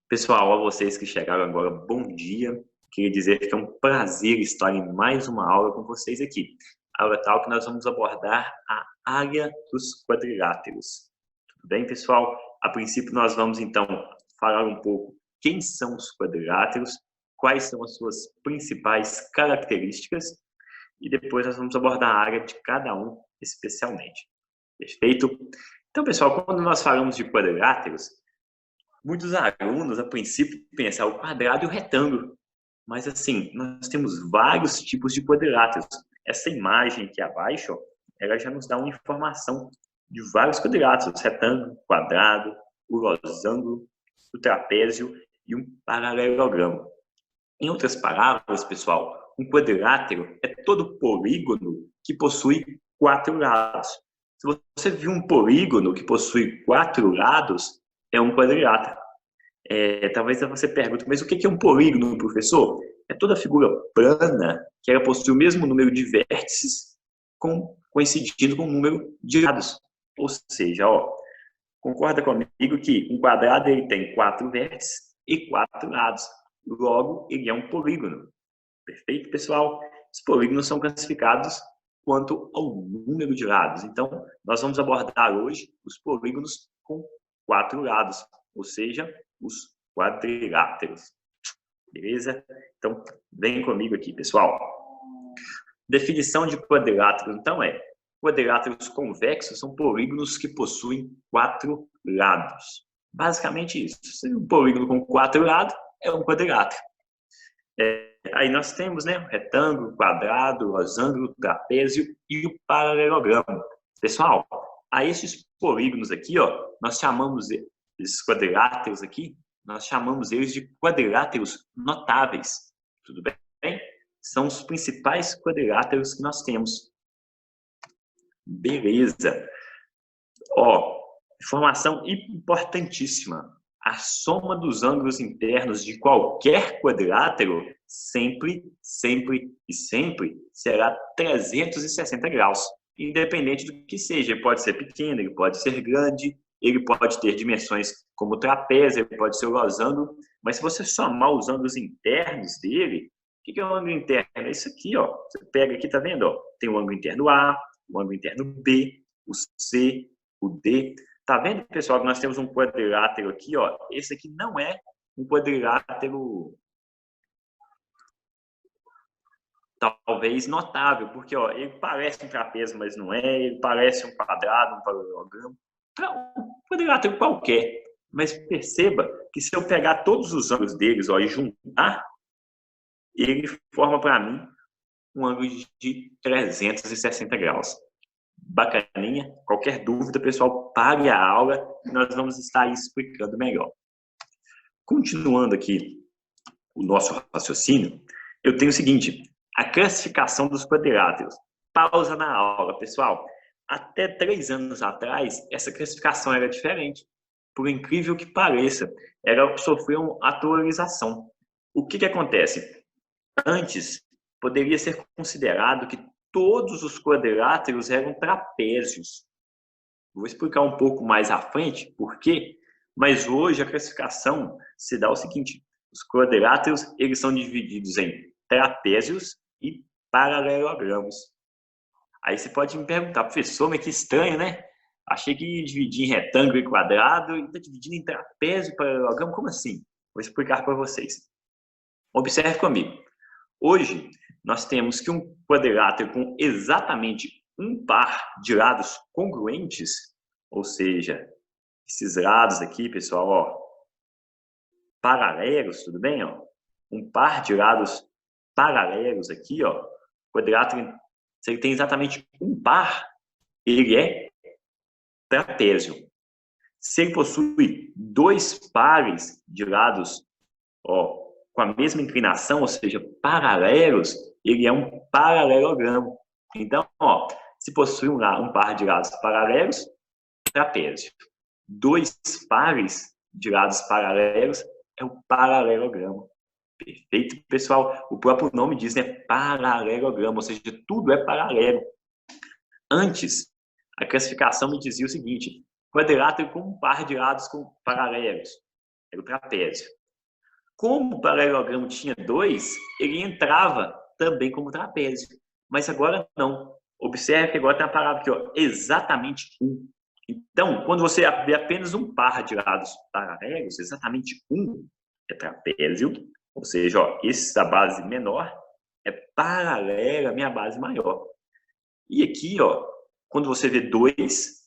Pessoal, a vocês que chegaram agora, bom dia. Queria dizer que é um prazer estar em mais uma aula com vocês aqui. A aula tal que nós vamos abordar a área dos quadriláteros. Tudo bem, pessoal? A princípio, nós vamos, então, falar um pouco quem são os quadriláteros, quais são as suas principais características e depois nós vamos abordar a área de cada um especialmente. Perfeito? Então, pessoal, quando nós falamos de quadriláteros, muitos alunos, a princípio, pensam o quadrado e o retângulo. Mas, assim, nós temos vários tipos de quadriláteros. Essa imagem aqui abaixo, ó, ela já nos dá uma informação de vários quadriláteros. Retângulo, quadrado, o losango, o trapézio e um paralelogramo. Em outras palavras, pessoal, um quadrilátero é todo polígono que possui 4 lados. Se você viu um polígono que possui 4 lados, é um quadrilátero. Talvez você pergunte, mas o que é um polígono, professor? É toda figura plana que ela possui o mesmo número de vértices coincidindo com o número de lados. Ou seja, concorda comigo que um quadrado ele tem 4 vértices e 4 lados. Logo, ele é um polígono. Perfeito, pessoal? Os polígonos são classificados quanto ao número de lados. Então, nós vamos abordar hoje os polígonos com 4 lados, ou seja, os quadriláteros. Beleza? Então, vem comigo aqui, pessoal. Definição de quadrilátero, então, quadriláteros convexos são polígonos que possuem 4 lados. Basicamente isso. Se um polígono com 4 lados é um quadrilátero. Aí nós temos, né, retângulo, quadrado, losango, trapézio e o paralelogramo. Pessoal, a esses polígonos aqui, nós chamamos esses quadriláteros aqui, nós chamamos eles de quadriláteros notáveis. Tudo bem? São os principais quadriláteros que nós temos. Beleza. Informação importantíssima. A soma dos ângulos internos de qualquer quadrilátero sempre será 360 graus. Independente do que seja, ele pode ser pequeno, ele pode ser grande, ele pode ter dimensões como trapézio, ele pode ser o losango, mas se você somar os ângulos internos dele, o que é o ângulo interno? É isso aqui, Você pega aqui, tá vendo? Tem o ângulo interno A, o ângulo interno B, o C, o D. Tá vendo, pessoal, que nós temos um quadrilátero aqui, Esse aqui não é um quadrilátero talvez notável, porque ele parece um trapézio, mas não é, ele parece um quadrado, um paralelogramo, um quadrilátero qualquer. Mas perceba que se eu pegar todos os ângulos deles e juntar, ele forma para mim um ângulo de 360 graus. Bacaninha? Qualquer dúvida, pessoal, pare a aula e nós vamos estar explicando melhor. Continuando aqui o nosso raciocínio, eu tenho o seguinte, a classificação dos quadriláteros. Pausa na aula, pessoal. Até 3 anos atrás, essa classificação era diferente. Por incrível que pareça, ela sofreu uma atualização. O que acontece? Antes, poderia ser considerado que todos os quadriláteros eram trapézios. Vou explicar um pouco mais à frente por quê, mas hoje a classificação se dá o seguinte, os quadriláteros eles são divididos em trapézios e paralelogramos. Aí você pode me perguntar, professor, mas que estranho, né? Achei que ia dividir em retângulo e quadrado e está dividindo em trapézio e paralelogramo, como assim? Vou explicar para vocês. Observe comigo. Hoje, nós temos que um quadrilátero com exatamente um par de lados congruentes, ou seja, esses lados aqui, pessoal, paralelos, tudo bem? Um par de lados paralelos aqui, quadrilátero, se ele tem exatamente um par, ele é trapézio. Se ele possui 2 pares de lados, com a mesma inclinação, ou seja, paralelos, ele é um paralelogramo. Então, se possui um par de lados paralelos, trapézio. 2 pares de lados paralelos é o paralelogramo. Perfeito, pessoal? O próprio nome diz, né? Paralelogramo, ou seja, tudo é paralelo. Antes, a classificação me dizia o seguinte, quadrilátero com um par de lados paralelos era o trapézio. Como o paralelogramo tinha 2, ele entrava também como trapézio. Mas agora não. Observe que agora tem a palavra aqui, ó, exatamente 1. Então, quando você vê apenas um par de lados paralelos, exatamente 1 é trapézio, ou seja, ó, essa base menor é paralela à minha base maior. E aqui, ó, quando você vê 2,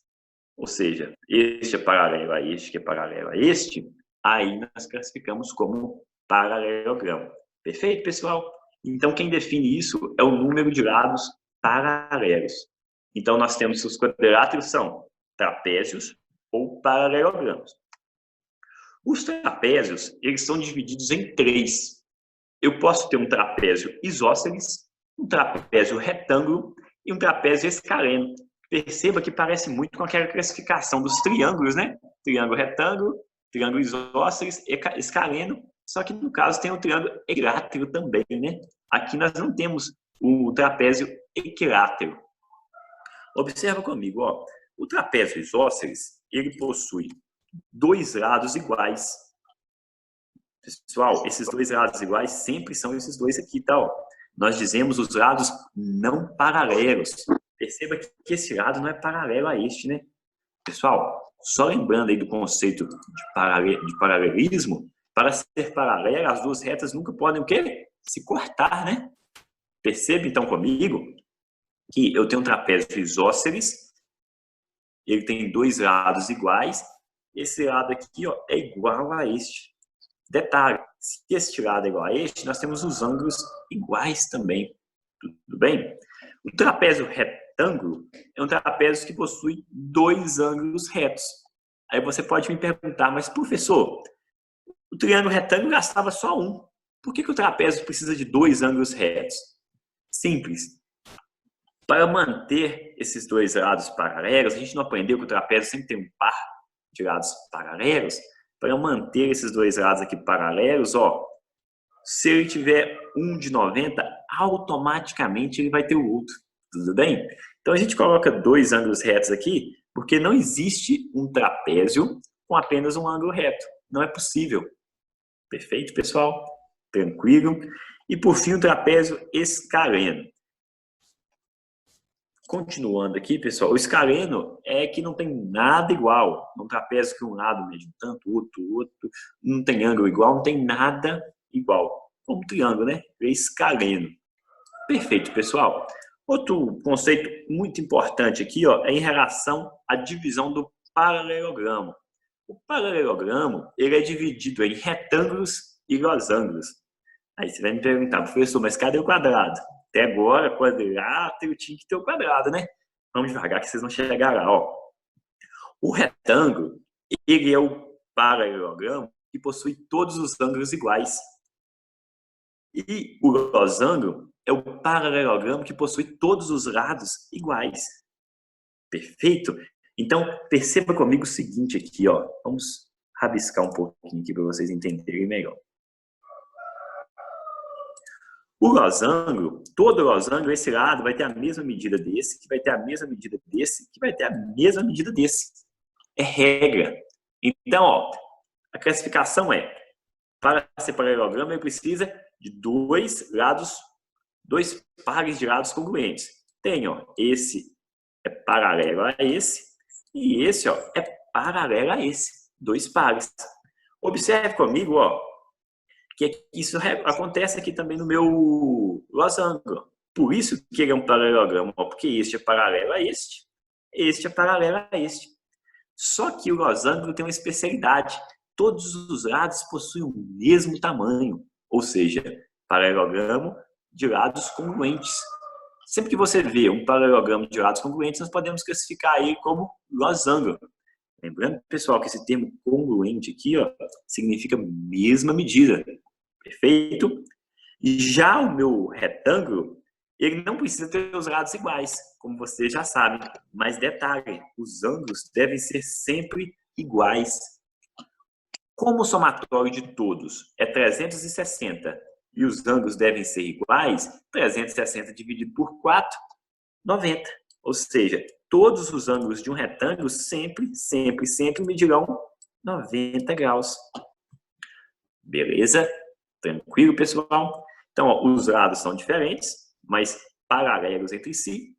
ou seja, este é paralelo a este, que é paralelo a este, aí nós classificamos como paralelogramo. Perfeito, pessoal? Então, quem define isso é o número de lados paralelos. Então, nós temos que os quadriláteros são trapézios ou paralelogramos. Os trapézios, eles são divididos em 3. Eu posso ter um trapézio isósceles, um trapézio retângulo e um trapézio escaleno. Perceba que parece muito com aquela classificação dos triângulos, né? Triângulo retângulo, triângulo isósceles, escaleno, só que no caso tem o triângulo equilátero também, né? Aqui nós não temos o trapézio equilátero. Observa comigo, ó. O trapézio isósceles, ele possui 2 lados iguais. Pessoal, esses 2 lados iguais sempre são esses 2 aqui, tá? Ó. Nós dizemos os lados não paralelos. Perceba que esse lado não é paralelo a este, né? Pessoal, só lembrando aí do conceito de paralelismo, para ser paralelo, as duas retas nunca podem o quê? Se cortar, né? Perceba então comigo que eu tenho um trapézio isósceles, ele tem 2 lados iguais, esse lado aqui, ó, é igual a este. Detalhe, se este lado é igual a este, nós temos os ângulos iguais também. Tudo bem? O trapézio retângulo é um trapézio que possui 2 ângulos retos. Aí você pode me perguntar, mas professor, o triângulo retângulo gastava só 1. Por que o trapézio precisa de 2 ângulos retos? Simples. Para manter esses 2 lados paralelos, a gente não aprendeu que o trapézio sempre tem um par de lados paralelos? Para manter esses 2 lados aqui paralelos, ó, se ele tiver um de 90, automaticamente ele vai ter o outro. Tudo bem? Então a gente coloca 2 ângulos retos aqui, porque não existe um trapézio com apenas um ângulo reto. Não é possível. Perfeito, pessoal? Tranquilo? E por fim, o trapézio escaleno. Continuando aqui, pessoal, o escaleno é que não tem nada igual. Um trapézio que um lado mede um tanto, outro, não tem ângulo igual, não tem nada igual. Como um triângulo, né? É escaleno. Perfeito, pessoal. Outro conceito muito importante aqui, ó, é em relação à divisão do paralelogramo. O paralelogramo, ele é dividido em retângulos e losangos. Aí você vai me perguntar, professor, mas cadê o quadrado? Até agora, quadrilátero tinha que ter o quadrado, né? Vamos devagar que vocês vão chegar lá, ó. O retângulo, ele é o paralelogramo que possui todos os ângulos iguais. E o losango é o paralelogramo que possui todos os lados iguais. Perfeito? Então, perceba comigo o seguinte aqui, ó. Vamos rabiscar um pouquinho aqui para vocês entenderem melhor. O losango, todo losango, esse lado vai ter a mesma medida desse, que vai ter a mesma medida desse, que vai ter a mesma medida desse. É regra. Então, ó, a classificação é, para ser paralelogramo, ele precisa de 2 lados, 2 pares de lados congruentes. Tem, ó, esse é paralelo a esse, e esse, ó, é paralelo a esse. 2 pares. Observe comigo, ó, que isso acontece aqui também no meu losango. Por isso que ele é um paralelogramo, porque este é paralelo a este é paralelo a este. Só que o losango tem uma especialidade. Todos os lados possuem o mesmo tamanho, ou seja, paralelogramo de lados congruentes. Sempre que você vê um paralelogramo de lados congruentes, nós podemos classificar ele como losango. Lembrando, pessoal, que esse termo congruente aqui, ó, significa mesma medida. Perfeito? E já o meu retângulo, ele não precisa ter os lados iguais, como vocês já sabem. Mas detalhe, os ângulos devem ser sempre iguais. Como o somatório de todos é 360 e os ângulos devem ser iguais, 360 dividido por 4, 90. Ou seja, todos os ângulos de um retângulo sempre medirão 90 graus. Beleza? Tranquilo, pessoal? Então, ó, os lados são diferentes, mas paralelos entre si.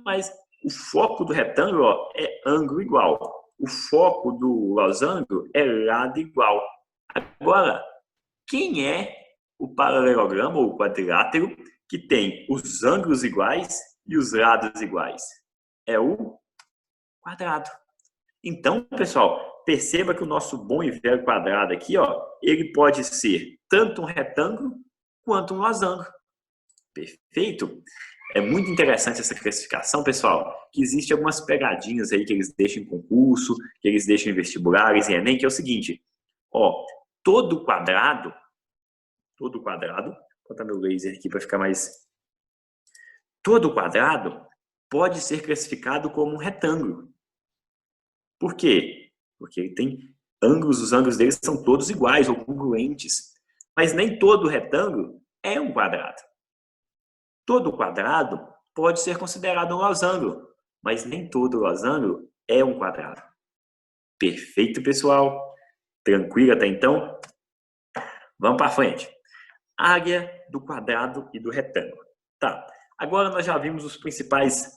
Mas o foco do retângulo, ó, é ângulo igual. O foco do losango é lado igual. Agora, quem é o paralelogramo ou o quadrilátero que tem os ângulos iguais e os lados iguais? É o quadrado. Então, pessoal, perceba que o nosso bom e velho quadrado aqui, ó, ele pode ser tanto um retângulo quanto um losango. Perfeito? É muito interessante essa classificação, pessoal, que existe algumas pegadinhas aí que eles deixam em concurso, que eles deixam em vestibulares e Enem, que é o seguinte, ó, todo quadrado, vou botar meu laser aqui para ficar mais... Todo quadrado pode ser classificado como um retângulo. Por quê? Porque ele tem ângulos, os ângulos deles são todos iguais ou congruentes. Mas nem todo retângulo é um quadrado. Todo quadrado pode ser considerado um losango, mas nem todo losango é um quadrado. Perfeito, pessoal? Tranquilo até então? Vamos para frente. Área do quadrado e do retângulo. Tá. Agora nós já vimos os principais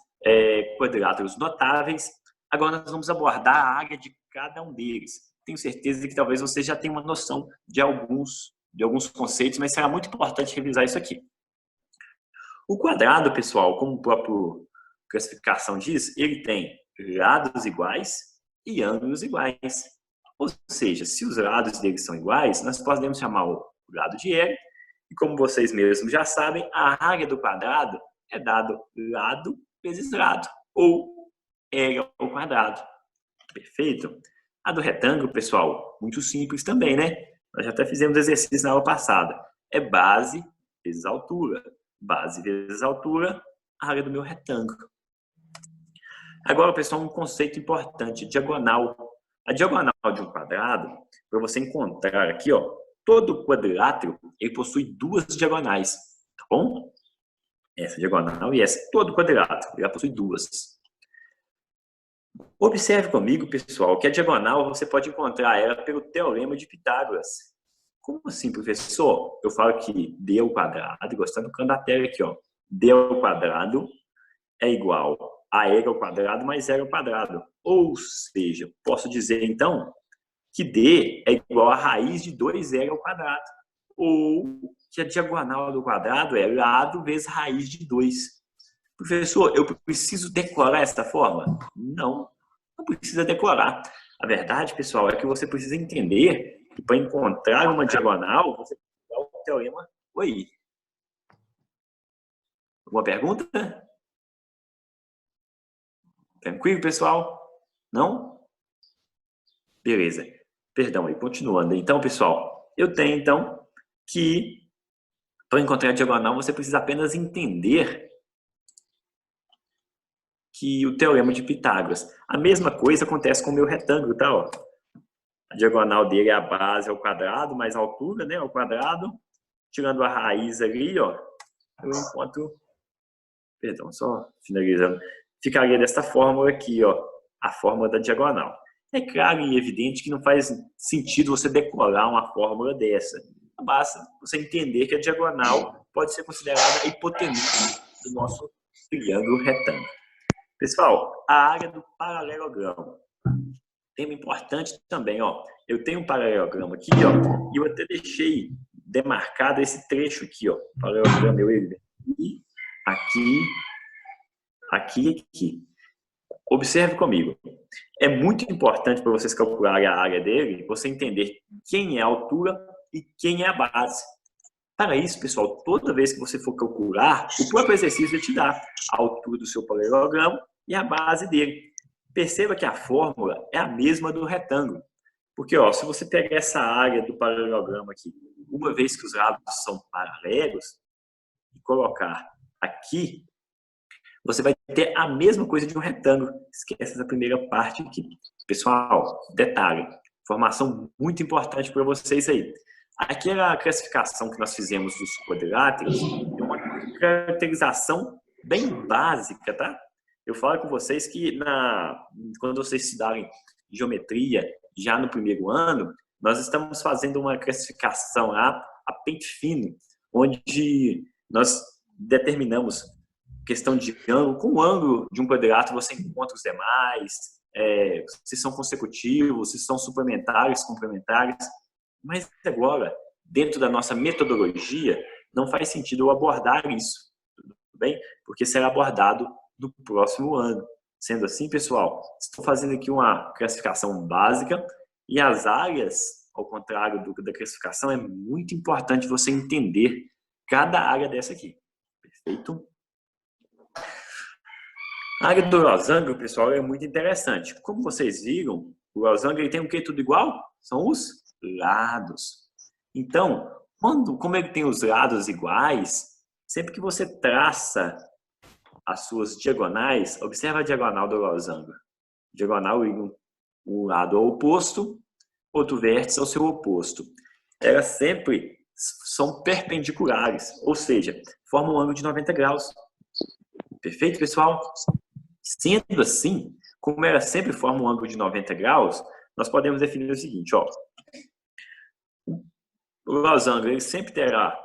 quadriláteros notáveis. Agora nós vamos abordar a área de cada um deles. Tenho certeza que talvez você já tenha uma noção de alguns conceitos, mas será muito importante revisar isso aqui. O quadrado, pessoal, como a própria classificação diz, ele tem lados iguais e ângulos iguais. Ou seja, se os lados deles são iguais, nós podemos chamar o lado de L. E como vocês mesmos já sabem, a área do quadrado é dado lado vezes lado, ou L ao quadrado. Perfeito? A do retângulo, pessoal, muito simples também, né? Nós já até fizemos exercício na aula passada. É base vezes altura. Base vezes altura, a área do meu retângulo. Agora, pessoal, um conceito importante, diagonal. A diagonal de um quadrado, para você encontrar aqui, ó, todo quadrilátero, ele possui duas diagonais, tá bom? Essa diagonal e essa, todo quadrilátero, ele possui duas. Observe comigo, pessoal, que a diagonal você pode encontrar ela pelo teorema de Pitágoras. Como assim, professor? Eu falo que d ao quadrado, gostando do canto da tela aqui, ó. D ao quadrado é igual a L ao quadrado mais L ao quadrado. Ou seja, posso dizer, então, que D é igual a raiz de 2L ao quadrado. Ou que a diagonal do quadrado é lado vezes raiz de 2. Professor, eu preciso decorar essa forma? Não precisa decorar. A verdade, pessoal, é que você precisa entender que para encontrar uma diagonal, você precisa usar o teorema. Oi. Alguma pergunta? Tranquilo, pessoal? Não? Beleza. Perdão aí, continuando. Então, pessoal, eu tenho, então, que para encontrar a diagonal, você precisa apenas entender que o teorema de Pitágoras. A mesma coisa acontece com o meu retângulo, tá? Ó. A diagonal dele é a base ao quadrado, mais a altura, né, ao quadrado. Tirando a raiz ali, ó, eu encontro... Perdão, só finalizando. Ficaria desta fórmula aqui, ó, a fórmula da diagonal. É claro e evidente que não faz sentido você decorar uma fórmula dessa. Basta você entender que a diagonal pode ser considerada a hipotenusa do nosso triângulo retângulo. Pessoal, a área do paralelogramo. Tema importante também, ó. Eu tenho um paralelogramo aqui, ó, e eu até deixei demarcado esse trecho aqui, ó. Paralelogramo meu e aqui. Observe comigo. É muito importante para vocês calcularem a área dele, você entender quem é a altura e quem é a base. Para isso, pessoal, toda vez que você for calcular, o próprio exercício vai te dar a altura do seu paralelogramo e a base dele. Perceba que a fórmula é a mesma do retângulo. Porque, ó, se você pegar essa área do paralelogramo aqui, uma vez que os lados são paralelos, e colocar aqui, você vai ter a mesma coisa de um retângulo. Esquece essa primeira parte aqui. Pessoal, detalhe, informação muito importante para vocês aí. Aquela classificação que nós fizemos dos quadriláteros é uma caracterização bem básica, tá? Eu falo com vocês que quando vocês estudarem geometria, já no primeiro ano, nós estamos fazendo uma classificação lá, a pente fino, onde nós determinamos questão de ângulo, com o ângulo de um quadrilátero você encontra os demais, se são consecutivos, se são suplementares, complementares, mas agora, dentro da nossa metodologia, não faz sentido eu abordar isso, tudo bem? Porque será abordado no próximo ano. Sendo assim, pessoal, estou fazendo aqui uma classificação básica e as áreas, ao contrário da classificação, é muito importante você entender cada área dessa aqui. Perfeito? A área do losango, pessoal, é muito interessante. Como vocês viram, o losango ele tem o que tudo igual? São os lados. Então, como ele tem os lados iguais, sempre que você traça as suas diagonais, observa a diagonal do losango. Diagonal, um lado ao oposto, outro vértice ao seu oposto. Elas sempre são perpendiculares, ou seja, formam um ângulo de 90 graus. Perfeito, pessoal? Sendo assim, como elas sempre formam um ângulo de 90 graus, nós podemos definir o seguinte, ó. O losango ele sempre terá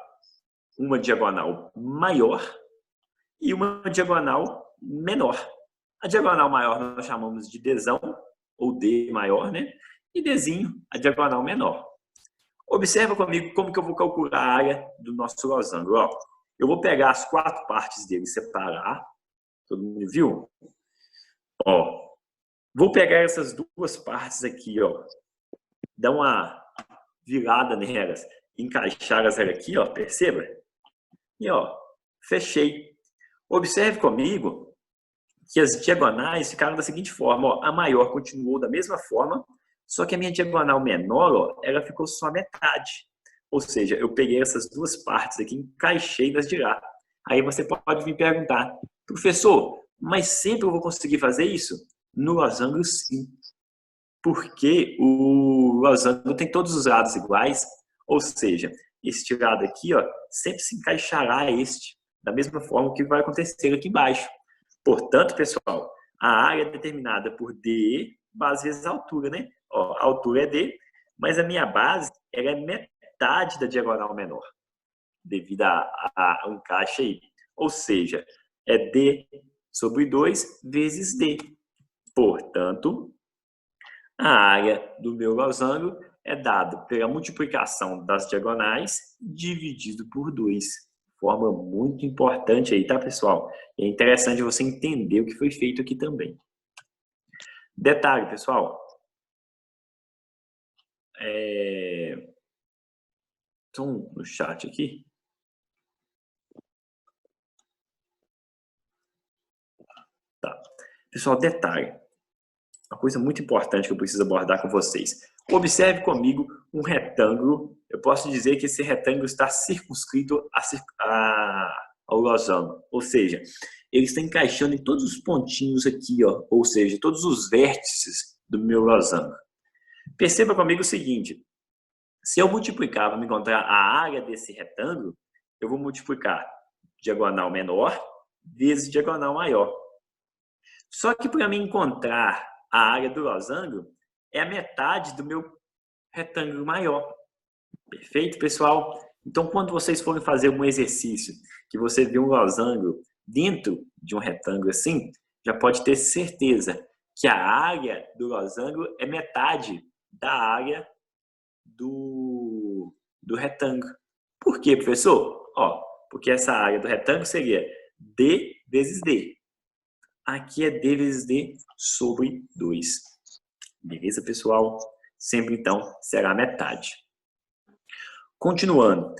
uma diagonal maior e uma diagonal menor. A diagonal maior nós chamamos de Dzão, ou D maior, né? E Dzinho, a diagonal menor. Observa comigo como que eu vou calcular a área do nosso losango. Ó, eu vou pegar as 4 partes dele e separar. Todo mundo viu? Ó, vou pegar essas 2 partes aqui, ó. Dar uma virada nelas, encaixar elas aqui, ó, perceba? E ó, fechei. Observe comigo que as diagonais ficaram da seguinte forma, ó, a maior continuou da mesma forma, só que a minha diagonal menor, ó, ela ficou só a metade. Ou seja, eu peguei essas 2 partes aqui, encaixei nas de lá. Aí você pode me perguntar, professor, mas sempre eu vou conseguir fazer isso? No losango, sim. Porque o losango tem todos os lados iguais, ou seja, este lado aqui, ó, sempre se encaixará a este, da mesma forma que vai acontecer aqui embaixo. Portanto, pessoal, a área é determinada por D, base vezes a altura, né? Ó, a altura é D, mas a minha base ela é metade da diagonal menor, devido ao encaixe aí. Ou seja, é D sobre 2 vezes D. Portanto, a área do meu losango é dada pela multiplicação das diagonais dividido por 2. Forma muito importante aí, tá, pessoal? É interessante você entender o que foi feito aqui também. Detalhe, pessoal. Estão no chat aqui. Tá. Pessoal, detalhe. Uma coisa muito importante que eu preciso abordar com vocês. Observe comigo um retângulo. Eu posso dizer que esse retângulo está circunscrito ao losango. Ou seja, ele está encaixando em todos os pontinhos aqui, ó, ou seja, todos os vértices do meu losango. Perceba comigo o seguinte. Se eu multiplicar para me encontrar a área desse retângulo, eu vou multiplicar diagonal menor vezes diagonal maior. Só que para me encontrar a área do losango é a metade do meu retângulo maior. Perfeito, pessoal? Então, quando vocês forem fazer um exercício que você vê um losango dentro de um retângulo assim, já pode ter certeza que a área do losango é metade da área do retângulo. Por quê, professor? Ó, porque essa área do retângulo seria D vezes D. Aqui é D vezes D sobre 2. Beleza, pessoal? Sempre, então, será metade. Continuando.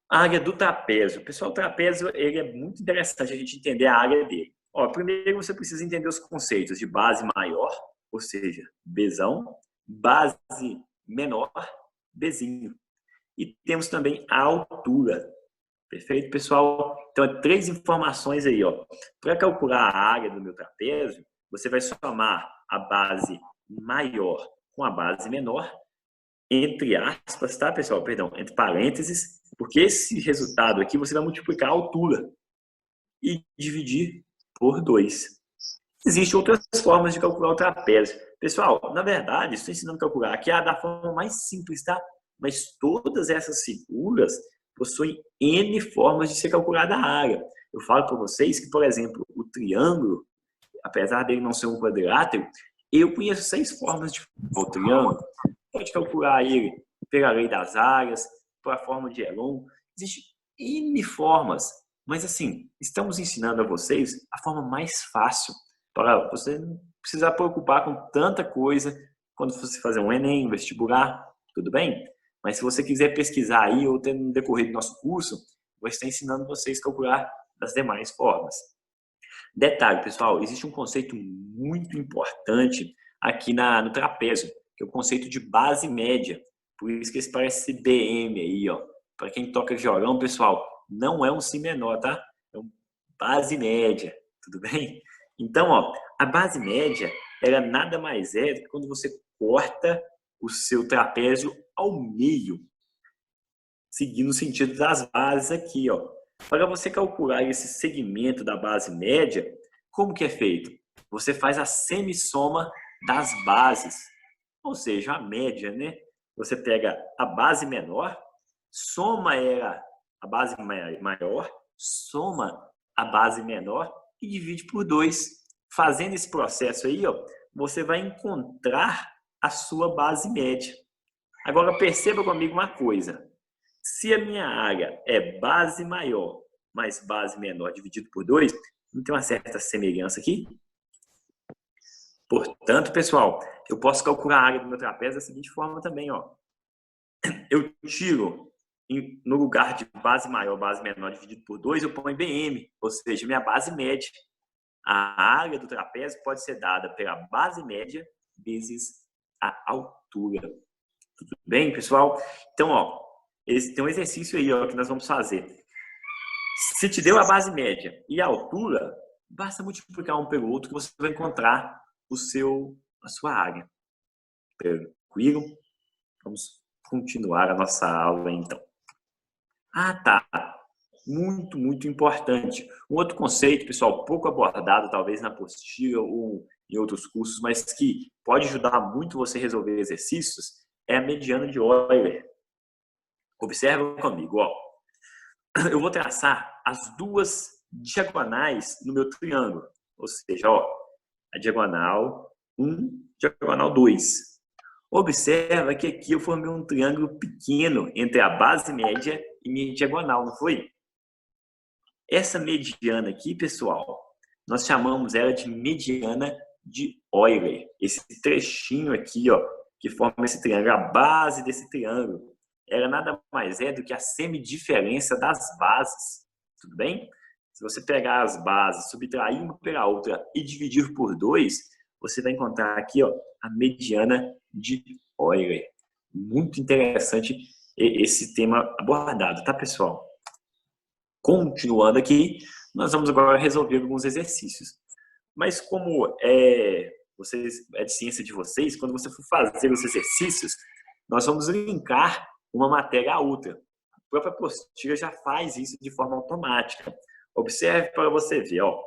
A área do trapézio. Pessoal, o trapézio ele é muito interessante a gente entender a área dele. Ó, primeiro, você precisa entender os conceitos de base maior, ou seja, Bzão, base menor, Bzinho. E temos também a altura. Perfeito, pessoal? Então, 3 informações aí, ó. Para calcular a área do meu trapézio, você vai somar a base maior com a base menor, entre aspas, tá, pessoal? Perdão, entre parênteses, porque esse resultado aqui você vai multiplicar a altura e dividir por 2. Existem outras formas de calcular o trapézio. Pessoal, na verdade, estou ensinando a calcular aqui da forma mais simples, tá? Mas todas essas figuras possuem N formas de ser calculada a área. Eu falo para vocês que, por exemplo, o triângulo, apesar dele não ser um quadrilátero, eu conheço 6 formas de calcular o triângulo. Pode calcular ele pela lei das áreas, pela forma de Elon. Existem N formas. Mas, assim, estamos ensinando a vocês a forma mais fácil para você não precisar preocupar com tanta coisa quando você fazer um Enem, um vestibular, tudo bem? Mas se você quiser pesquisar aí ou ter no decorrer do nosso curso, vou estar ensinando vocês a calcular das demais formas. Detalhe, pessoal, existe um conceito muito importante aqui no trapézio, que é o conceito de base média. Por isso que esse parece BM aí, ó. Para quem toca violão, pessoal, não é um si menor, tá? É um base média, tudo bem? Então, ó, a base média, ela nada mais é do que quando você corta o seu trapézio ao meio, seguindo o sentido das bases aqui, ó. Para você calcular esse segmento da base média, como que é feito? Você faz a semissoma das bases, ou seja, a média, né? Você pega a base menor, soma ela a base maior, soma a base menor e divide por 2. Fazendo esse processo aí, ó, você vai encontrar a sua base média. Agora perceba comigo uma coisa. Se a minha área é base maior mais base menor dividido por 2, não tem uma certa semelhança aqui? Portanto, pessoal, eu posso calcular a área do meu trapézio da seguinte forma também, ó. Eu tiro, no lugar de base maior, base menor dividido por 2, eu ponho BM, ou seja, minha base média. A área do trapézio pode ser dada pela base média vezes a altura. Tudo bem, pessoal? Então, ó, tem um exercício aí, ó, que nós vamos fazer. Se te deu a base média e a altura, basta multiplicar um pelo outro que você vai encontrar a sua área. Tranquilo? Vamos continuar a nossa aula, então. Tá. Muito, muito importante. Um outro conceito, pessoal, pouco abordado, talvez na apostila ou em outros cursos, mas que pode ajudar muito você a resolver exercícios, é a mediana de Euler. Observa comigo, ó. Eu vou traçar as duas diagonais no meu triângulo. Ou seja, ó, a diagonal 1, diagonal 2. Observa que aqui eu formei um triângulo pequeno entre a base média e minha diagonal, não foi? Essa mediana aqui, pessoal, nós chamamos ela de mediana de Euler. Esse trechinho aqui, ó, que forma esse triângulo, a base desse triângulo, ela nada mais é do que a semidiferença das bases, tudo bem? Se você pegar as bases, subtrair uma pela outra e dividir por 2, você vai encontrar aqui, ó, a mediana de Euler. Muito interessante esse tema abordado, tá, pessoal? Continuando aqui, nós vamos agora resolver alguns exercícios. Mas como é de ciência de vocês, quando você for fazer os exercícios, nós vamos linkar uma matéria a outra. A própria apostila já faz isso de forma automática. Observe para você ver, ó.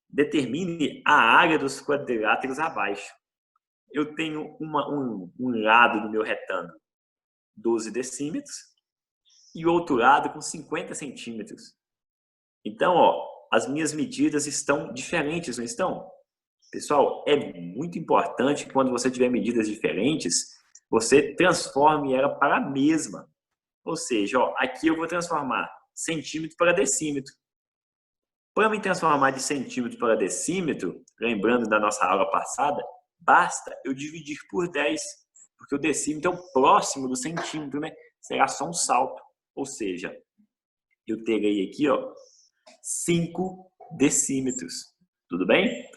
Determine a área dos quadriláteros abaixo. Eu tenho um lado do meu retângulo 12 decímetros e outro lado com 50 centímetros. Então, ó, as minhas medidas estão diferentes, não estão? Pessoal, é muito importante que quando você tiver medidas diferentes, você transforme ela para a mesma. Ou seja, ó, aqui eu vou transformar centímetro para decímetro. Para me transformar de centímetro para decímetro, lembrando da nossa aula passada, basta eu dividir por 10, porque o decímetro é o próximo do centímetro, né? Será só um salto. Ou seja, eu terei aqui, ó, 5 decímetros. Tudo bem?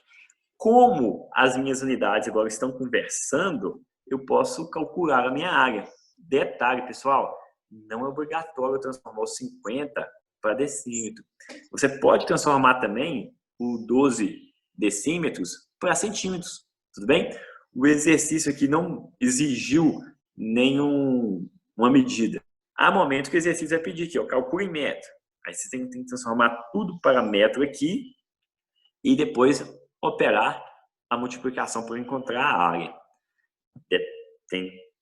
Como as minhas unidades agora estão conversando, eu posso calcular a minha área. Detalhe, pessoal, não é obrigatório transformar o 50 para decímetro. Você pode transformar também o 12 decímetros para centímetros. Tudo bem? O exercício aqui não exigiu nenhuma medida. Há momento que o exercício vai pedir aqui, ó, calcule em metro. Aí você tem que transformar tudo para metro aqui e depois operar a multiplicação para encontrar a área.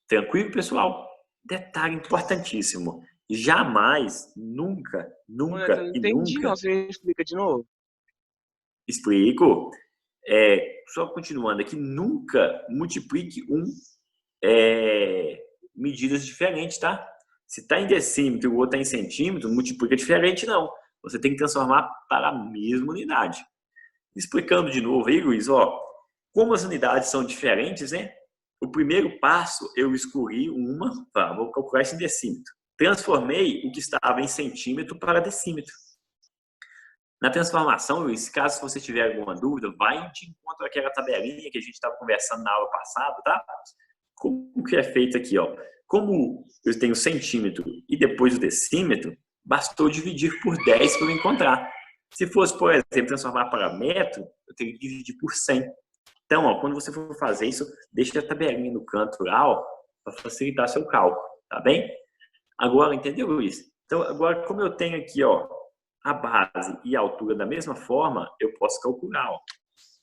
Tranquilo, pessoal? Detalhe importantíssimo. Jamais, nunca, Mano, eu nunca não e entendi, não. nunca, Você me explica de novo? explico, só continuando aqui, nunca multiplique medidas diferentes, tá? Se está em decímetro e o outro está em centímetro, multiplica diferente, não. Você tem que transformar para a mesma unidade. Explicando de novo aí, Luiz, ó, como as unidades são diferentes, né? O primeiro passo, eu escolhi vou calcular isso em decímetro. Transformei o que estava em centímetro para decímetro. Na transformação, Luiz, caso você tiver alguma dúvida, vai de encontro àquela tabelinha que a gente estava conversando na aula passada, tá? Como que é feito aqui, ó? Como eu tenho centímetro e depois o decímetro, bastou dividir por 10 para eu encontrar. Se fosse, por exemplo, transformar para metro, eu teria que dividir por 100. Então, ó, quando você for fazer isso, deixa a tabelinha no canto lá, para facilitar seu cálculo, tá bem? Agora, entendeu, Luiz? Então, agora, como eu tenho aqui, ó, a base e a altura da mesma forma, eu posso calcular, ó.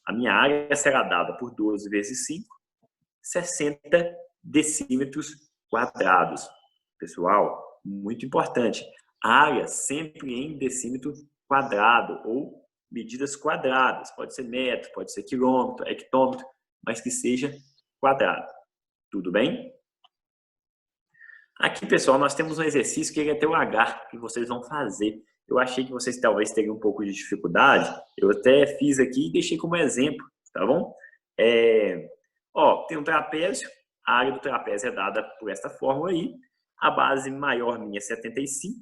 A minha área será dada por 12 vezes 5, 60 decímetros quadrados. Pessoal, muito importante. Área sempre em decímetro quadrado ou medidas quadradas. Pode ser metro, pode ser quilômetro, hectômetro, mas que seja quadrado. Tudo bem? Aqui, pessoal, nós temos um exercício que é até o H, que vocês vão fazer. Eu achei que vocês talvez teriam um pouco de dificuldade. Eu até fiz aqui e deixei como exemplo, tá bom? Tem um trapézio. A área do trapézio é dada por esta fórmula aí. A base maior minha é 75.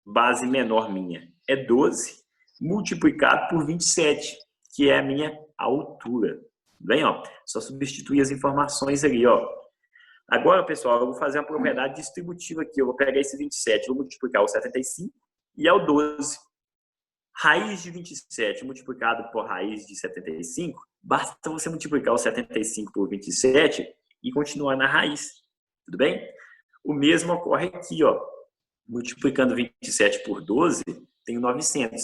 Base menor minha é 12. Multiplicado por 27, que é a minha altura. Bem, ó, só substituir as informações ali, ó. Agora, pessoal, eu vou fazer uma propriedade distributiva aqui. Eu vou pegar esse 27, vou multiplicar o 75 e é o 12. Raiz de 27 multiplicado por raiz de 75, basta você multiplicar o 75 por 27 e continuar na raiz. Tudo bem? O mesmo ocorre aqui, ó. Multiplicando 27 por 12, tenho 900.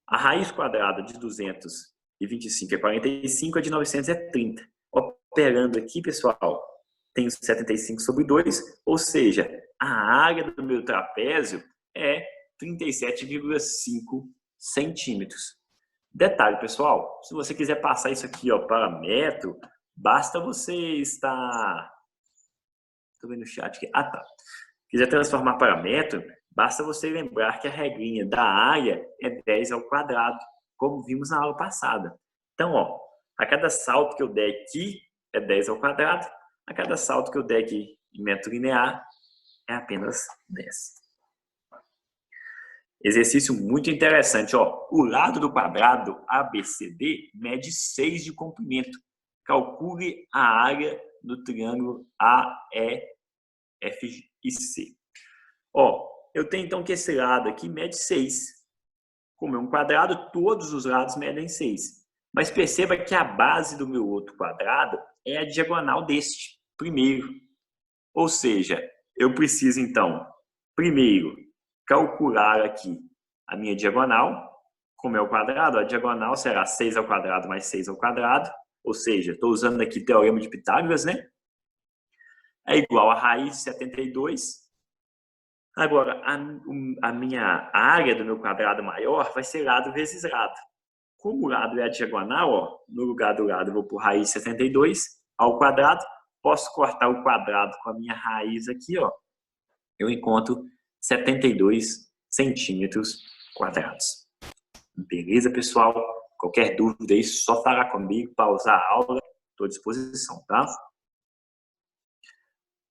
A raiz quadrada de 225 é 45, a de 900 é 30. Operando aqui, pessoal, tenho 75 sobre 2, ou seja, a área do meu trapézio é 37,5 centímetros. Detalhe, pessoal, se você quiser passar isso aqui, ó, para metro, basta você estar... Estou vendo o chat aqui. Ah, tá. Quiser transformar para metro, basta você lembrar que a regrinha da área é 10 ao quadrado, como vimos na aula passada. Então, ó, a cada salto que eu der aqui é 10 ao quadrado, a cada salto que eu der aqui em metro linear é apenas 10. Exercício muito interessante, ó. O lado do quadrado ABCD mede 6 de comprimento. Calcule a área do triângulo AEFC. Ó, eu tenho então que esse lado aqui mede 6. Como é um quadrado, todos os lados medem 6. Mas perceba que a base do meu outro quadrado é a diagonal deste, primeiro. Ou seja, eu preciso então, primeiro, calcular aqui a minha diagonal. Como é o quadrado, a diagonal será 6 ao quadrado mais 6 ao quadrado. Ou seja, estou usando aqui o teorema de Pitágoras, né? É igual a raiz de 72. Agora, a minha área do meu quadrado maior vai ser lado vezes lado. Como o lado é a diagonal, ó, no lugar do lado eu vou por raiz de 72 ao quadrado. Posso cortar o quadrado com a minha raiz aqui, ó. Eu encontro 72 centímetros quadrados. Beleza, pessoal? Qualquer dúvida aí, só falar comigo, pausar a aula. Estou à disposição, tá?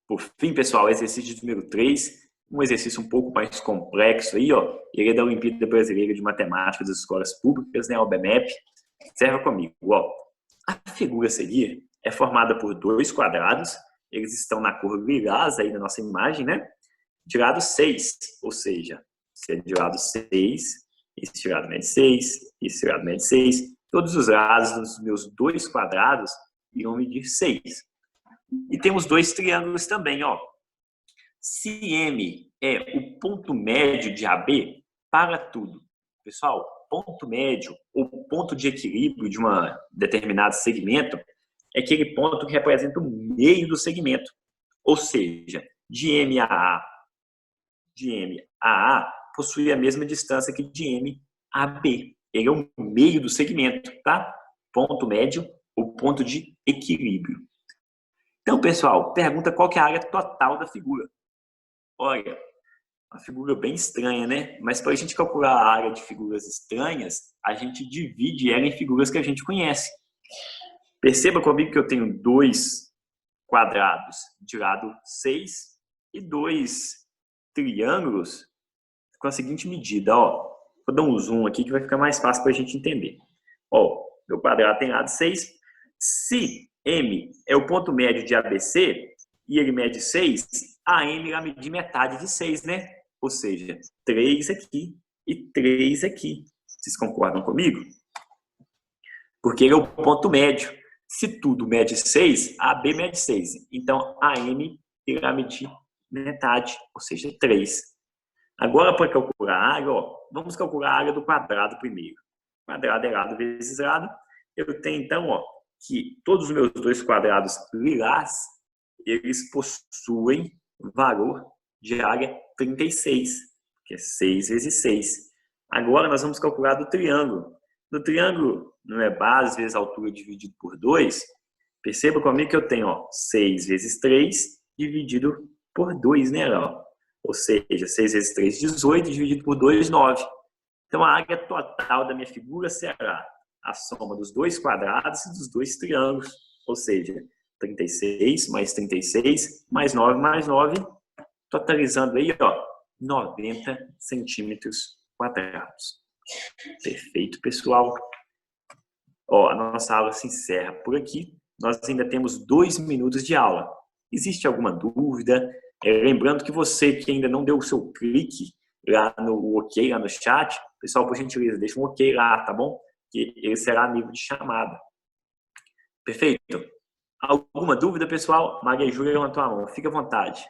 Por fim, pessoal, exercício número 3, um exercício um pouco mais complexo aí, ó. Ele é da Olimpíada Brasileira de Matemática das Escolas Públicas, né, OBMEP. Observa comigo, ó. A figura a seguir é formada por dois quadrados, eles estão na cor lilás aí na nossa imagem, né? De lado 6, ou seja, se é de lado 6, esse lado mede 6, esse lado mede 6, todos os lados dos meus dois quadrados irão medir 6. E temos dois triângulos também, ó. Se M é o ponto médio de AB, para tudo. Pessoal, ponto médio ou ponto de equilíbrio de um determinado segmento é aquele ponto que representa o meio do segmento. Ou seja, de M a A possui a mesma distância que de M a B. Ele é o meio do segmento, tá? Ponto médio, o ponto de equilíbrio. Então, pessoal, pergunta qual que é a área total da figura. Olha, uma figura bem estranha, né? Mas para a gente calcular a área de figuras estranhas, a gente divide ela em figuras que a gente conhece. Perceba comigo que eu tenho dois quadrados de lado 6 e dois triângulos com a seguinte medida, ó. Vou dar um zoom aqui que vai ficar mais fácil para a gente entender. Ó, meu quadrado tem lado 6. Se M é o ponto médio de ABC e ele mede 6, a M vai medir metade de 6, né? Ou seja, 3 aqui e 3 aqui. Vocês concordam comigo? Porque ele é o ponto médio. Se tudo mede 6, a B mede 6. Então, a M irá medir metade, ou seja, 3. Agora, para calcular a área, ó, vamos calcular a área do quadrado primeiro. Quadrado é lado vezes lado. Eu tenho, então, ó, que todos os meus dois quadrados lilás, eles possuem valor de área 36, que é 6 vezes 6. Agora, nós vamos calcular do triângulo. No triângulo, não é base vezes altura dividido por 2. Perceba comigo que eu tenho, ó, 6 vezes 3 dividido por 2, né, ó? Ou seja, 6 vezes 3, 18, dividido por 2, 9. Então, a área total da minha figura será a soma dos dois quadrados e dos dois triângulos. Ou seja, 36 mais 36 mais 9, totalizando aí, ó, 90 centímetros quadrados. Perfeito, pessoal. Ó, a nossa aula se encerra por aqui. Nós ainda temos 2 minutos de aula. Existe alguma dúvida? Lembrando que você que ainda não deu o seu clique lá no OK, lá no chat, pessoal, por gentileza, deixa um OK lá, tá bom? Que ele será amigo de chamada. Perfeito? Alguma dúvida, pessoal? Maria Júlia levantou a mão. Fique à vontade.